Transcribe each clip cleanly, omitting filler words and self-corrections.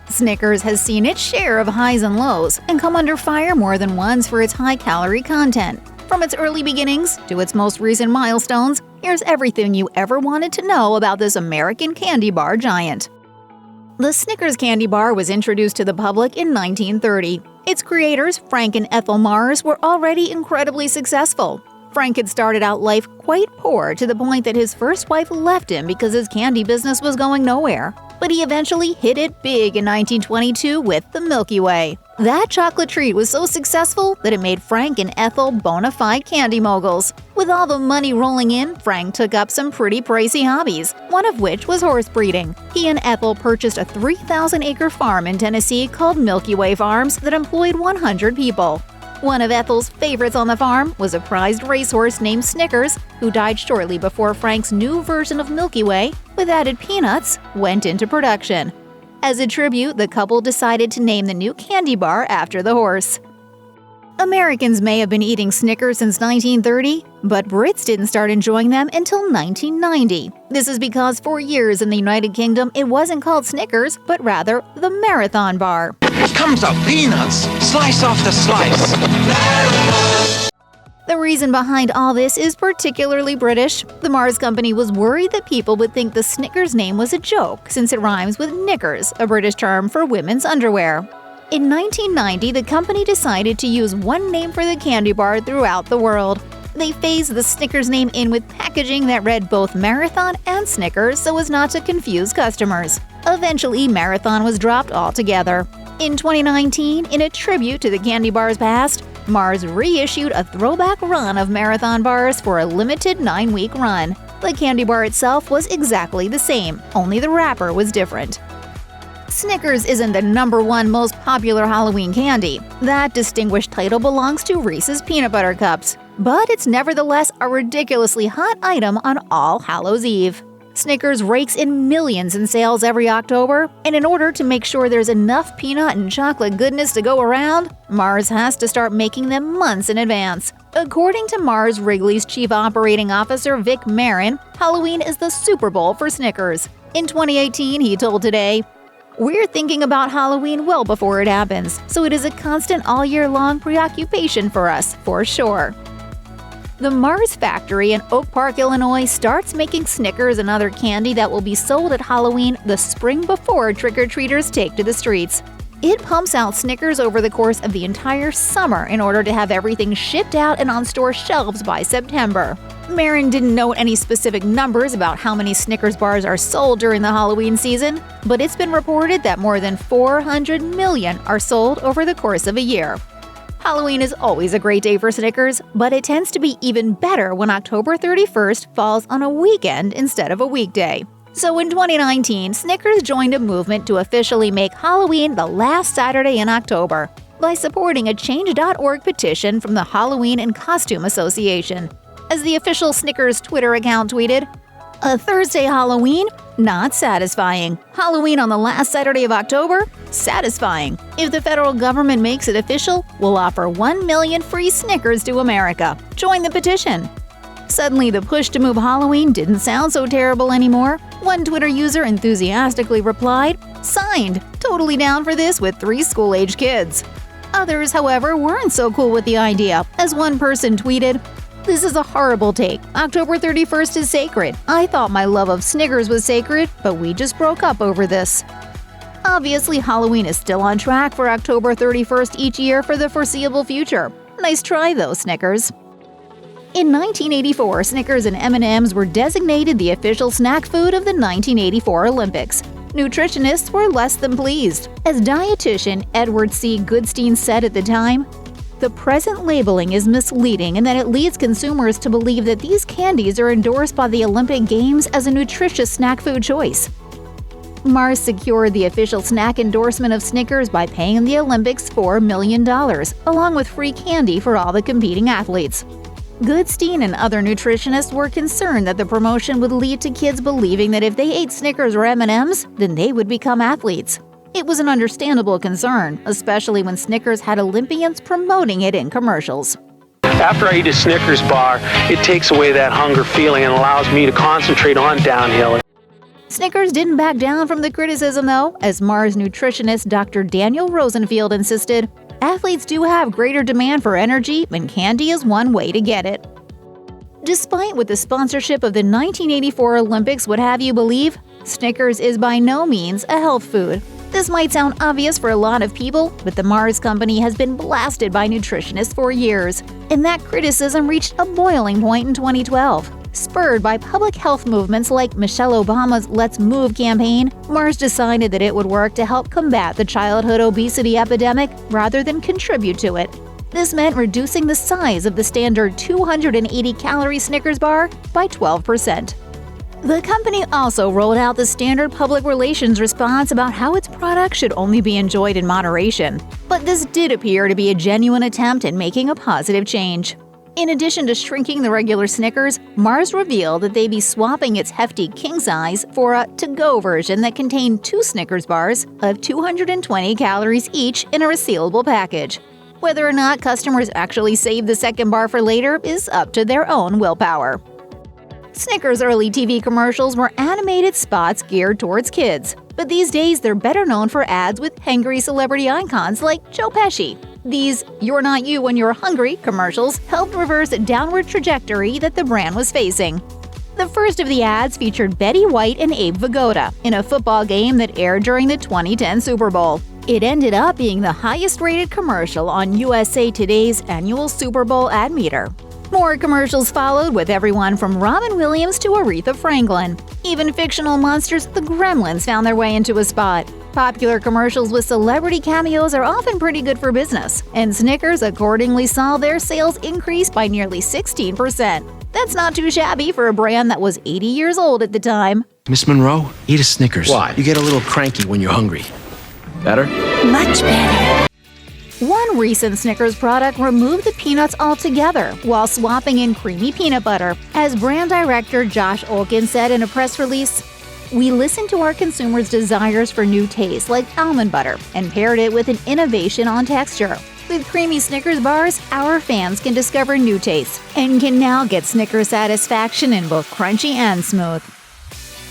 Snickers has seen its share of highs and lows and come under fire more than once for its high-calorie content. From its early beginnings to its most recent milestones, here's everything you ever wanted to know about this American candy bar giant. The Snickers candy bar was introduced to the public in 1930. Its creators, Frank and Ethel Mars, were already incredibly successful. Frank had started out life quite poor to the point that his first wife left him because his candy business was going nowhere. But he eventually hit it big in 1922 with the Milky Way. That chocolate treat was so successful that it made Frank and Ethel bona fide candy moguls. With all the money rolling in, Frank took up some pretty pricey hobbies, one of which was horse breeding. He and Ethel purchased a 3,000-acre farm in Tennessee called Milky Way Farms that employed 100 people. One of Ethel's favorites on the farm was a prized racehorse named Snickers, who died shortly before Frank's new version of Milky Way, with added peanuts, went into production. As a tribute, the couple decided to name the new candy bar after the horse. Americans may have been eating Snickers since 1930, but Brits didn't start enjoying them until 1990. This is because for years in the United Kingdom, it wasn't called Snickers, but rather the Marathon Bar. Comes up peanuts, slice off the slice. The reason behind all this is particularly British. The Mars Company was worried that people would think the Snickers name was a joke since it rhymes with knickers, a British term for women's underwear. In 1990, the company decided to use one name for the candy bar throughout the world. They phased the Snickers name in with packaging that read both Marathon and Snickers so as not to confuse customers. Eventually, Marathon was dropped altogether. In 2019, in a tribute to the candy bar's past, Mars reissued a throwback run of Marathon bars for a limited 9-week run. The candy bar itself was exactly the same, only the wrapper was different. Snickers isn't the #1 most popular Halloween candy. That distinguished title belongs to Reese's Peanut Butter Cups. But it's nevertheless a ridiculously hot item on All Hallows Eve. Snickers rakes in millions in sales every October, and in order to make sure there's enough peanut and chocolate goodness to go around, Mars has to start making them months in advance. According to Mars Wrigley's Chief Operating Officer Vic Marin, Halloween is the Super Bowl for Snickers. In 2018, he told Today, "We're thinking about Halloween well before it happens, so it is a constant all-year-long preoccupation for us, for sure." The Mars factory in Oak Park, Illinois starts making Snickers and other candy that will be sold at Halloween the spring before trick-or-treaters take to the streets. It pumps out Snickers over the course of the entire summer in order to have everything shipped out and on store shelves by September. Marin didn't note any specific numbers about how many Snickers bars are sold during the Halloween season, but it's been reported that more than 400 million are sold over the course of a year. Halloween is always a great day for Snickers, but it tends to be even better when October 31st falls on a weekend instead of a weekday. So in 2019, Snickers joined a movement to officially make Halloween the last Saturday in October by supporting a Change.org petition from the Halloween and Costume Association. As the official Snickers Twitter account tweeted, "A Thursday Halloween? Not satisfying. Halloween on the last Saturday of October? Satisfying. If the federal government makes it official, we'll offer 1 million free Snickers to America. Join the petition." Suddenly, the push to move Halloween didn't sound so terrible anymore. One Twitter user enthusiastically replied, "Signed. Totally down for this with 3 school-age kids." Others, however, weren't so cool with the idea, as one person tweeted, "This is a horrible take. October 31st is sacred. I thought my love of Snickers was sacred, but we just broke up over this." Obviously, Halloween is still on track for October 31st each year for the foreseeable future. Nice try, though, Snickers. In 1984, Snickers and M&M's were designated the official snack food of the 1984 Olympics. Nutritionists were less than pleased. As dietitian Edward C. Goodstein said at the time, "The present labeling is misleading in that it leads consumers to believe that these candies are endorsed by the Olympic Games as a nutritious snack food choice." Mars secured the official snack endorsement of Snickers by paying the Olympics $4 million, along with free candy for all the competing athletes. Goodstein and other nutritionists were concerned that the promotion would lead to kids believing that if they ate Snickers or M&M's, then they would become athletes. It was an understandable concern, especially when Snickers had Olympians promoting it in commercials. After I eat a Snickers bar, it takes away that hunger feeling and allows me to concentrate on downhill. Snickers didn't back down from the criticism, though, as Mars nutritionist Dr. Daniel Rosenfield insisted, athletes do have greater demand for energy, and candy is one way to get it. Despite what the sponsorship of the 1984 Olympics would have you believe, Snickers is by no means a health food. This might sound obvious for a lot of people, but the Mars company has been blasted by nutritionists for years, and that criticism reached a boiling point in 2012. Spurred by public health movements like Michelle Obama's Let's Move campaign, Mars decided that it would work to help combat the childhood obesity epidemic rather than contribute to it. This meant reducing the size of the standard 280-calorie Snickers bar by 12%. The company also rolled out the standard public relations response about how its products should only be enjoyed in moderation. But this did appear to be a genuine attempt at making a positive change. In addition to shrinking the regular Snickers, Mars revealed that they'd be swapping its hefty king size for a to-go version that contained 2 Snickers bars of 220 calories each in a resealable package. Whether or not customers actually save the second bar for later is up to their own willpower. Snickers' early TV commercials were animated spots geared towards kids, but these days they're better known for ads with hangry celebrity icons like Joe Pesci. These "You're Not You When You're Hungry" commercials helped reverse a downward trajectory that the brand was facing. The first of the ads featured Betty White and Abe Vigoda in a football game that aired during the 2010 Super Bowl. It ended up being the highest-rated commercial on USA Today's annual Super Bowl ad meter. More commercials followed, with everyone from Robin Williams to Aretha Franklin. Even fictional monsters, the Gremlins, found their way into a spot. Popular commercials with celebrity cameos are often pretty good for business, and Snickers accordingly saw their sales increase by nearly 16%. That's not too shabby for a brand that was 80 years old at the time. Miss Monroe, eat a Snickers. Why? You get a little cranky when you're hungry. Better? Much better. One recent Snickers product removed the peanuts altogether while swapping in creamy peanut butter. As brand director Josh Olkin said in a press release, "We listened to our consumers' desires for new tastes like almond butter and paired it with an innovation on texture. With creamy Snickers bars, our fans can discover new tastes and can now get Snickers satisfaction in both crunchy and smooth."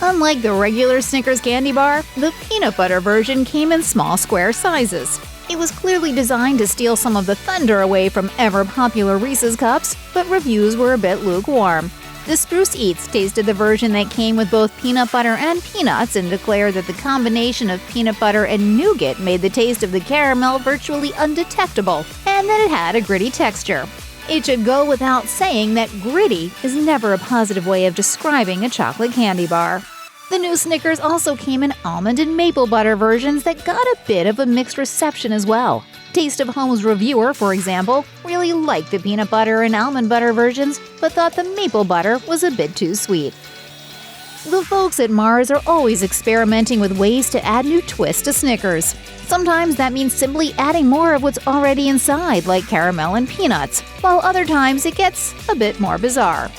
Unlike the regular Snickers candy bar, the peanut butter version came in small square sizes. It was clearly designed to steal some of the thunder away from ever-popular Reese's Cups, but reviews were a bit lukewarm. The Spruce Eats tasted the version that came with both peanut butter and peanuts and declared that the combination of peanut butter and nougat made the taste of the caramel virtually undetectable, and that it had a gritty texture. It should go without saying that gritty is never a positive way of describing a chocolate candy bar. The new Snickers also came in almond and maple butter versions that got a bit of a mixed reception as well. Taste of Home's reviewer, for example, really liked the peanut butter and almond butter versions, but thought the maple butter was a bit too sweet. The folks at Mars are always experimenting with ways to add new twists to Snickers. Sometimes that means simply adding more of what's already inside, like caramel and peanuts, while other times it gets a bit more bizarre.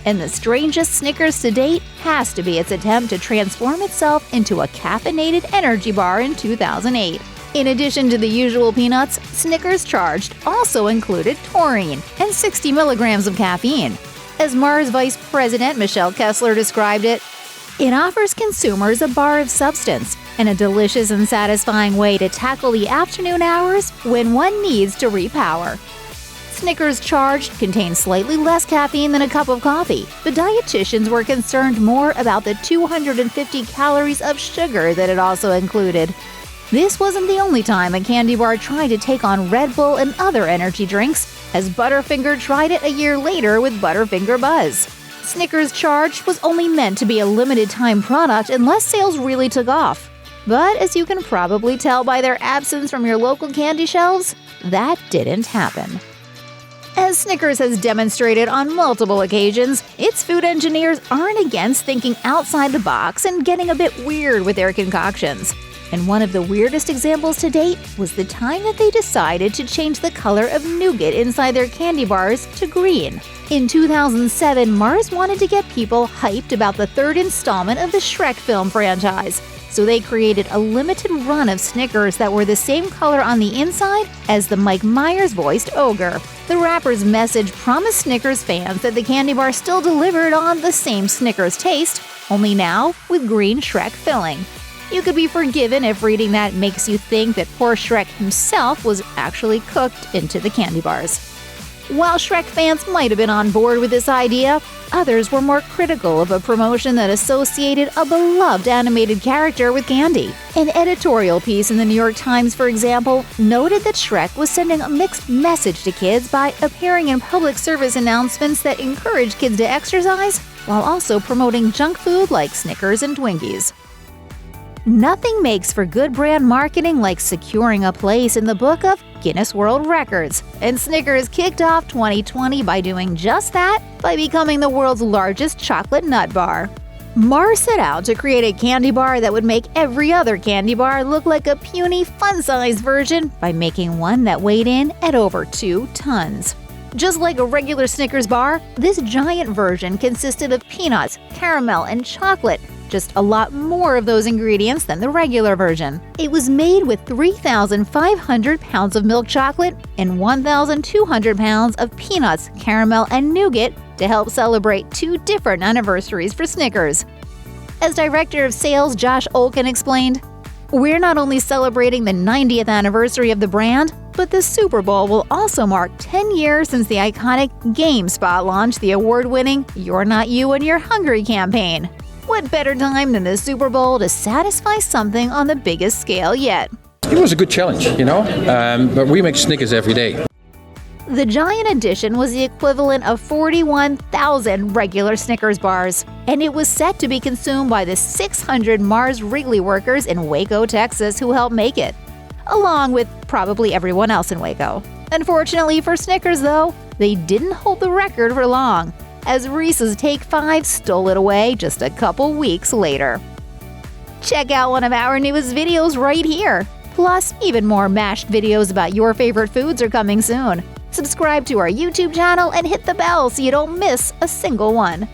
And the strangest Snickers to date has to be its attempt to transform itself into a caffeinated energy bar in 2008. In addition to the usual peanuts, Snickers Charged also included taurine and 60 milligrams of caffeine. As Mars Vice President Michelle Kessler described it, "It offers consumers a bar of substance and a delicious and satisfying way to tackle the afternoon hours when one needs to repower." Snickers Charged contains slightly less caffeine than a cup of coffee, but dietitians were concerned more about the 250 calories of sugar that it also included. This wasn't the only time a candy bar tried to take on Red Bull and other energy drinks, as Butterfinger tried it a year later with Butterfinger Buzz. Snickers Charged was only meant to be a limited-time product unless sales really took off. But as you can probably tell by their absence from your local candy shelves, that didn't happen. As Snickers has demonstrated on multiple occasions, its food engineers aren't against thinking outside the box and getting a bit weird with their concoctions. And one of the weirdest examples to date was the time that they decided to change the color of nougat inside their candy bars to green. In 2007, Mars wanted to get people hyped about the third installment of the Shrek film franchise. So they created a limited run of Snickers that were the same color on the inside as the Mike Myers-voiced ogre. The rapper's message promised Snickers fans that the candy bar still delivered on the same Snickers taste, only now with green Shrek filling. You could be forgiven if reading that makes you think that poor Shrek himself was actually cooked into the candy bars. While Shrek fans might have been on board with this idea, others were more critical of a promotion that associated a beloved animated character with candy. An editorial piece in the New York Times, for example, noted that Shrek was sending a mixed message to kids by appearing in public service announcements that encourage kids to exercise, while also promoting junk food like Snickers and Twinkies. Nothing makes for good brand marketing like securing a place in the book of Guinness World Records, and Snickers kicked off 2020 by doing just that by becoming the world's largest chocolate nut bar. Mars set out to create a candy bar that would make every other candy bar look like a puny, fun-sized version by making one that weighed in at over 2 tons. Just like a regular Snickers bar, this giant version consisted of peanuts, caramel, and chocolate, just a lot more of those ingredients than the regular version. It was made with 3,500 pounds of milk chocolate and 1,200 pounds of peanuts, caramel, and nougat to help celebrate 2 different anniversaries for Snickers. As Director of Sales Josh Olken explained, "We're not only celebrating the 90th anniversary of the brand, but the Super Bowl will also mark 10 years since the iconic GameSpot launched the award-winning You're Not You and You're Hungry campaign. What better time than the Super Bowl to satisfy something on the biggest scale yet?" It was a good challenge, but we make Snickers every day. The giant edition was the equivalent of 41,000 regular Snickers bars, and it was set to be consumed by the 600 Mars Wrigley workers in Waco, Texas who helped make it, along with probably everyone else in Waco. Unfortunately for Snickers, though, they didn't hold the record for long, as Reese's Take 5 stole it away just a couple weeks later. Check out one of our newest videos right here. Plus, even more mashed videos about your favorite foods are coming soon. Subscribe to our YouTube channel and hit the bell so you don't miss a single one.